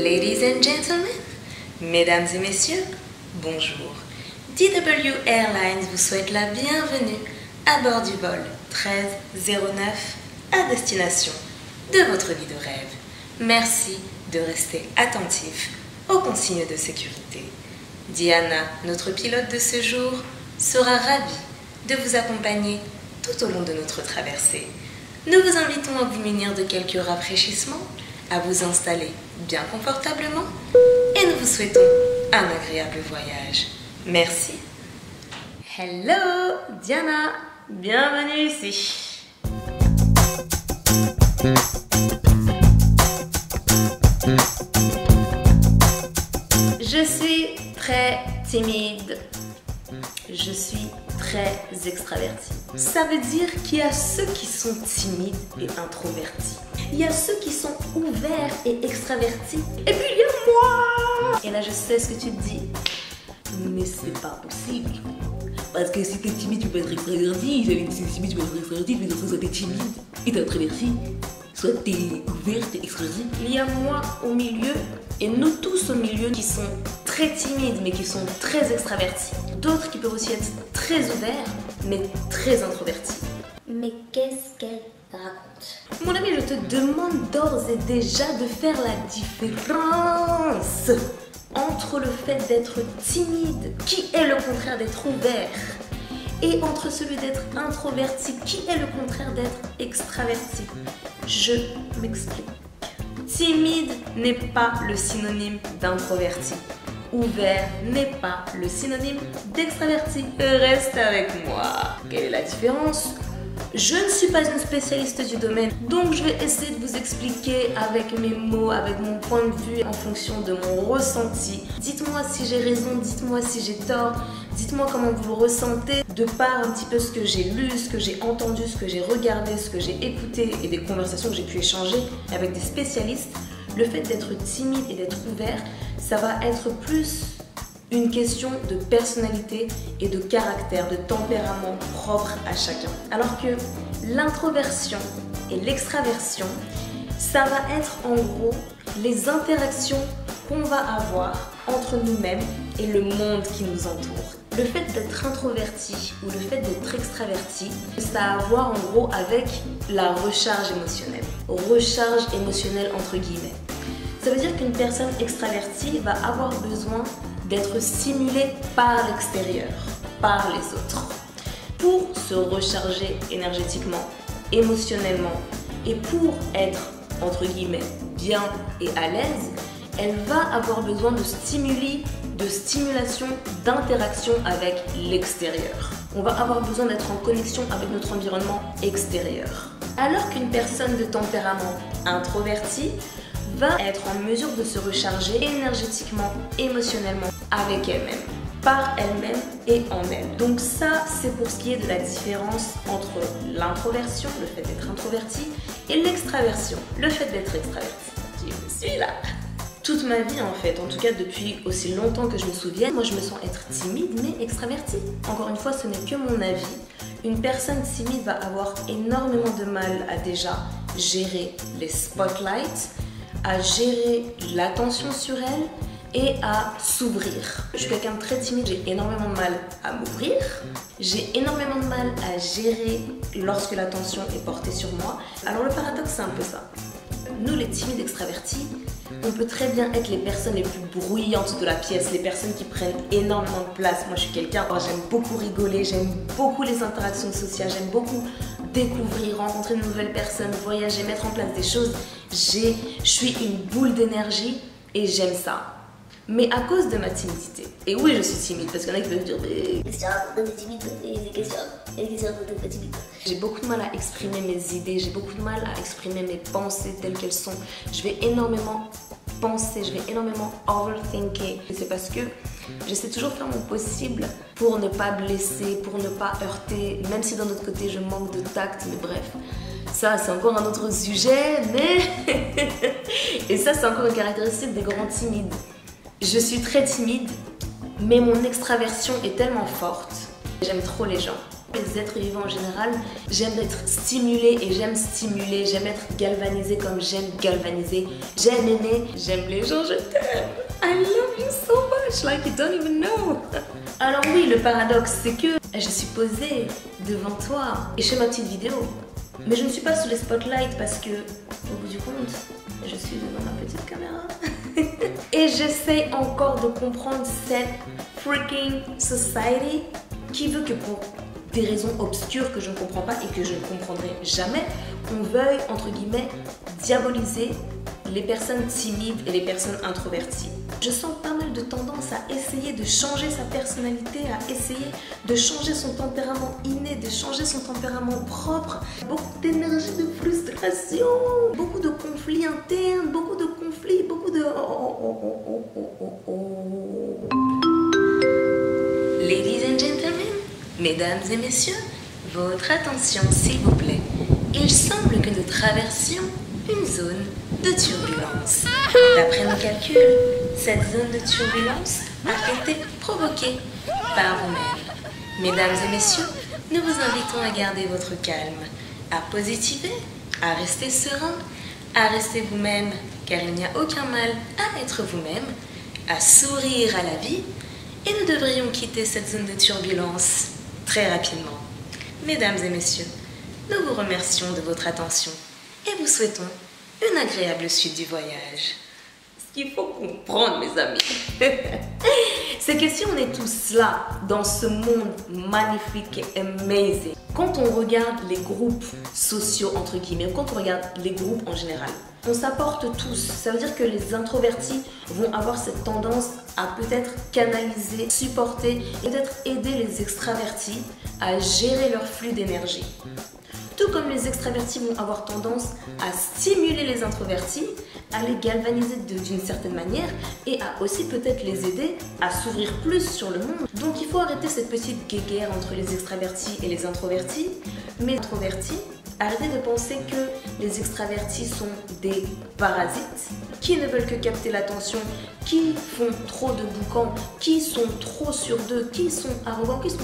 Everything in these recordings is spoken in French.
Ladies and gentlemen, mesdames et messieurs, bonjour. DW Airlines vous souhaite la bienvenue à bord du vol 1309 à destination de votre vie de rêve. Merci de rester attentif aux consignes de sécurité. Diana, notre pilote de ce jour, sera ravie de vous accompagner tout au long de notre traversée. Nous vous invitons à vous munir de quelques rafraîchissements, à vous installer bien confortablement et nous vous souhaitons un agréable voyage. Merci. Hello, Diana, bienvenue ici. Je suis très timide. Je suis très extravertie. Ça veut dire qu'il y a ceux qui sont timides et introvertis. Il y a ceux qui sont ouverts et extravertis. Et puis il y a moi. Et là je sais ce que tu te dis. Mais c'est pas possible. Parce que si t'es timide, tu peux être extraverti. Si t'es timide, tu peux être extraverti. Mais soit t'es timide et t'es introverti. Soit t'es ouvert, t'es extraverti. Il y a moi au milieu. Et nous tous au milieu qui sont très timides mais qui sont très extravertis. D'autres qui peuvent aussi être très ouverts mais très introvertis. Mais qu'est-ce qu'elle raconte? Mon ami, je te demande d'ores et déjà de faire la différence entre le fait d'être timide, qui est le contraire d'être ouvert, et entre celui d'être introverti, qui est le contraire d'être extraverti. Je m'explique. Timide n'est pas le synonyme d'introverti. Ouvert n'est pas le synonyme d'extraverti. Reste avec moi. Quelle est la différence? Je ne suis pas une spécialiste du domaine, donc je vais essayer de vous expliquer avec mes mots, avec mon point de vue, en fonction de mon ressenti. Dites-moi si j'ai raison, dites-moi si j'ai tort, dites-moi comment vous le ressentez, de par un petit peu ce que j'ai lu, ce que j'ai entendu, ce que j'ai regardé, ce que j'ai écouté et des conversations que j'ai pu échanger avec des spécialistes. Le fait d'être timide et d'être ouvert, ça va être plus une question de personnalité et de caractère, de tempérament propre à chacun. Alors que l'introversion et l'extraversion, ça va être en gros les interactions qu'on va avoir entre nous-mêmes et le monde qui nous entoure. Le fait d'être introverti ou le fait d'être extraverti, ça a à voir en gros avec la recharge émotionnelle. Recharge émotionnelle entre guillemets. Ça veut dire qu'une personne extravertie va avoir besoin d'être stimulée par l'extérieur, par les autres, pour se recharger énergétiquement, émotionnellement et pour être, entre guillemets, bien et à l'aise, elle va avoir besoin de stimuli, de stimulation, d'interaction avec l'extérieur. On va avoir besoin d'être en connexion avec notre environnement extérieur. Alors qu'une personne de tempérament introverti va être en mesure de se recharger énergétiquement, émotionnellement avec elle-même, par elle-même et en elle. Donc ça, c'est pour ce qui est de la différence entre l'introversion, le fait d'être introverti, et l'extraversion, le fait d'être extraverti. Je suis là. Toute ma vie en fait, en tout cas depuis aussi longtemps que je me souvienne, moi je me sens être timide mais extravertie. Encore une fois, ce n'est que mon avis. Une personne timide va avoir énormément de mal à déjà gérer les spotlights, à gérer l'attention sur elle et à s'ouvrir. Je suis quelqu'un de très timide, j'ai énormément de mal à m'ouvrir, j'ai énormément de mal à gérer lorsque l'attention est portée sur moi. Alors le paradoxe, c'est un peu ça. Nous, les timides extravertis, on peut très bien être les personnes les plus bruyantes de la pièce, les personnes qui prennent énormément de place. Moi, je suis quelqu'un, j'aime beaucoup rigoler, j'aime beaucoup les interactions sociales, j'aime beaucoup découvrir, rencontrer de nouvelles personnes, voyager, mettre en place des choses. Je suis une boule d'énergie et j'aime ça. Mais à cause de ma timidité, et oui je suis timide parce qu'il y en a qui peuvent dire mais t'es timide, t'es timide. J'ai beaucoup de mal à exprimer mes idées, j'ai beaucoup de mal à exprimer mes pensées telles qu'elles sont. Je vais énormément penser, je vais énormément overthinker. C'est parce que j'essaie toujours de faire mon possible pour ne pas blesser, pour ne pas heurter, même si d'un autre côté je manque de tact, mais bref. Ça, c'est encore un autre sujet, mais... Et ça, c'est encore une caractéristique des grands timides. Je suis très timide, mais mon extraversion est tellement forte. J'aime trop les gens. les êtres vivants en général, j'aime être stimulée et j'aime stimuler, j'aime être galvanisée comme j'aime galvaniser, j'aime aimer, j'aime les gens, je t'aime. I love you so much, like you don't even know. Alors oui, le paradoxe, c'est que je suis posée devant toi et je fais ma petite vidéo. Mais je ne suis pas sous les spotlights parce que, au bout du compte, je suis devant ma petite caméra. Et j'essaie encore de comprendre cette freaking society qui veut que pour des raisons obscures que je ne comprends pas et que je ne comprendrai jamais, on veuille, entre guillemets, diaboliser les personnes timides et les personnes introverties. Je sens pas mal de tendance à essayer de changer sa personnalité, à essayer de changer son tempérament inné, de changer son tempérament propre. Beaucoup d'énergie, de frustration, beaucoup de conflits internes, beaucoup de conflits, beaucoup de... Ladies and gentlemen, mesdames et messieurs, votre attention s'il vous plaît. Il semble que nous traversions une zone de turbulence. D'après nos calculs, cette zone de turbulence a été provoquée par vous-même. Mesdames et messieurs, nous vous invitons à garder votre calme, à positiver, à rester serein, à rester vous-même, car il n'y a aucun mal à être vous-même, à sourire à la vie, et nous devrions quitter cette zone de turbulence très rapidement. Mesdames et messieurs, nous vous remercions de votre attention et vous souhaitons une agréable suite du voyage. Ce qu'il faut comprendre, mes amis, c'est que si on est tous là, dans ce monde magnifique et amazing, quand on regarde les groupes sociaux, entre guillemets, quand on regarde les groupes en général, on s'apporte tous. Ça veut dire que les introvertis vont avoir cette tendance à peut-être canaliser, supporter, et peut-être aider les extravertis à gérer leur flux d'énergie. Tout comme les extravertis vont avoir tendance à stimuler les introvertis, à les galvaniser d'une certaine manière et à aussi peut-être les aider à s'ouvrir plus sur le monde. Donc il faut arrêter cette petite guéguerre entre les extravertis et les introvertis. Mais introvertis, arrêtez de penser que les extravertis sont des parasites qui ne veulent que capter l'attention, qui font trop de boucans, qui sont trop sur d'eux, qui sont arrogants, qui sont...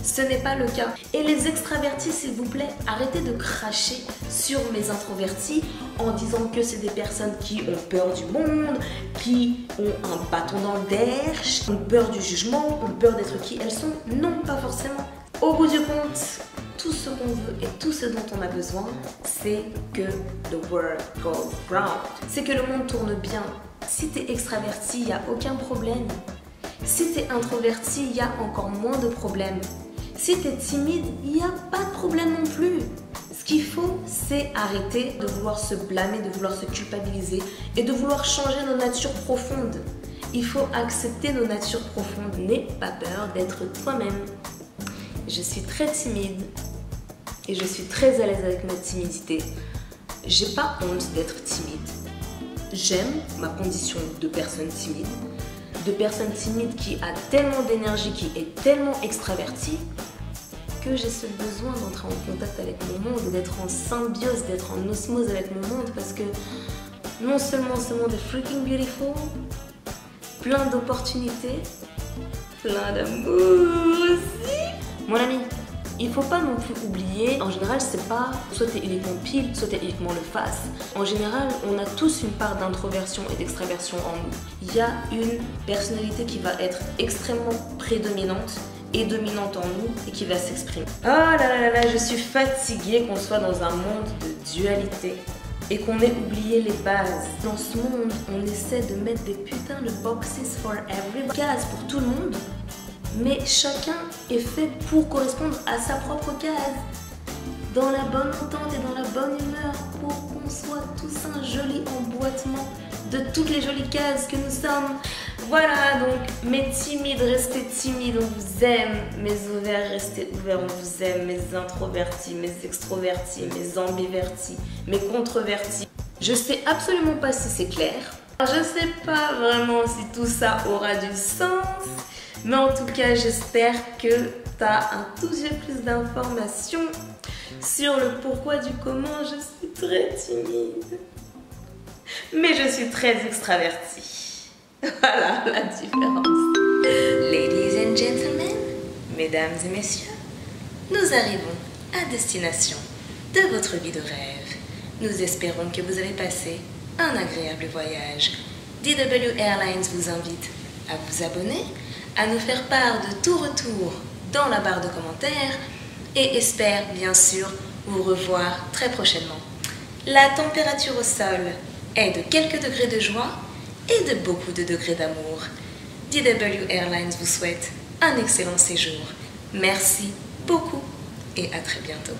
Ce n'est pas le cas. Et les extravertis, s'il vous plaît, arrêtez de cracher sur mes introvertis en disant que c'est des personnes qui ont peur du monde, qui ont un bâton dans le derche, ont peur du jugement, ont peur d'être qui elles sont. Non, pas forcément. Au bout du compte, tout ce qu'on veut et tout ce dont on a besoin, c'est que the world goes round. C'est que le monde tourne bien. Si tu es extraverti, il n'y a aucun problème. Si tu es introverti, il y a encore moins de problèmes. Si tu es timide, il n'y a pas de problème non plus. Ce qu'il faut, c'est arrêter de vouloir se blâmer, de vouloir se culpabiliser et de vouloir changer nos natures profondes. Il faut accepter nos natures profondes. N'aie pas peur d'être toi-même. Je suis très timide et je suis très à l'aise avec ma timidité. J'ai pas honte d'être timide. J'aime ma condition de personne timide, qui a tellement d'énergie, qui est tellement extravertie que j'ai ce besoin d'entrer en contact avec mon monde, d'être en symbiose, d'être en osmose avec mon monde parce que non seulement ce monde est freaking beautiful, plein d'opportunités, plein d'amour aussi. Mon ami, il faut pas non plus oublier, en général c'est pas soit t'es uniquement pile, soit t'es uniquement le face. En général, on a tous une part d'introversion et d'extraversion en nous. Il y a une personnalité qui va être extrêmement prédominante et dominante en nous et qui va s'exprimer. Oh là là là, je suis fatiguée qu'on soit dans un monde de dualité et qu'on ait oublié les bases. Dans ce monde, on essaie de mettre des putains de boxes for everybody, cases pour tout le monde. Mais chacun est fait pour correspondre à sa propre case, dans la bonne entente et dans la bonne humeur, pour qu'on soit tous un joli emboîtement de toutes les jolies cases que nous sommes. Voilà, donc mes timides, restez timides, on vous aime. Mes ouverts, restez ouverts, on vous aime. Mes introvertis, mes extrovertis, mes ambivertis, mes controvertis. Je sais absolument pas si c'est clair. Je sais pas vraiment si tout ça aura du sens. Mais en tout cas, j'espère que tu as un tout petit peu plus d'informations sur le pourquoi du comment. Je suis très timide, mais je suis très extravertie. Voilà la différence. Ladies and gentlemen, Mesdames et messieurs, nous arrivons à destination de votre vie de rêve. Nous espérons que vous avez passé un agréable voyage. DW Airlines vous invite à vous abonner, à nous faire part de tout retour dans la barre de commentaires et espère bien sûr vous revoir très prochainement. La température au sol est de quelques degrés de joie et de beaucoup de degrés d'amour. DW Airlines vous souhaite un excellent séjour. Merci beaucoup et à très bientôt.